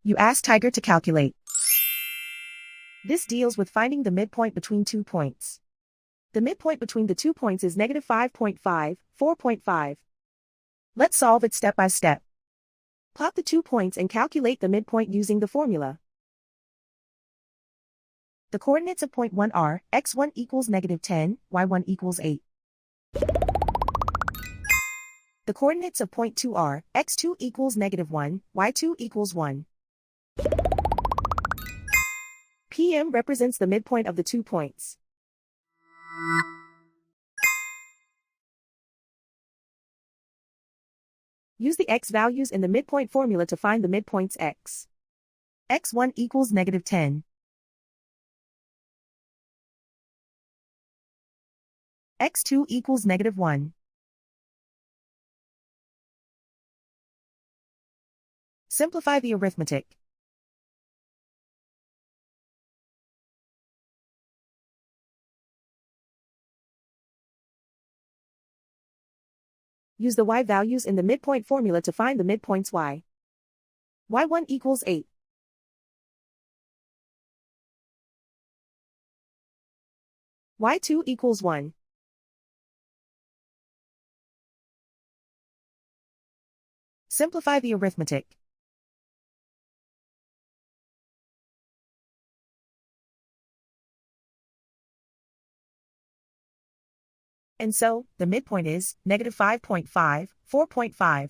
You ask Tiger to calculate. This deals with finding the midpoint between 2 points. The midpoint between the 2 points is negative 5.5, 4.5. Let's solve it step by step. Plot the 2 points and calculate the midpoint using the formula. The coordinates of point 1 are x1 equals negative 10, y1 equals 8. The coordinates of point 2 are x2 equals negative 1, y2 equals 1. PM represents the midpoint of the 2 points. Use the x values in the midpoint formula to find the midpoints x. x1 equals negative 10. x2 equals negative 1. Simplify the arithmetic. Use the y values in the midpoint formula to find the midpoints y. y1 equals 8. y2 equals 1. Simplify the arithmetic. And so, the midpoint is negative 5.5, 4.5.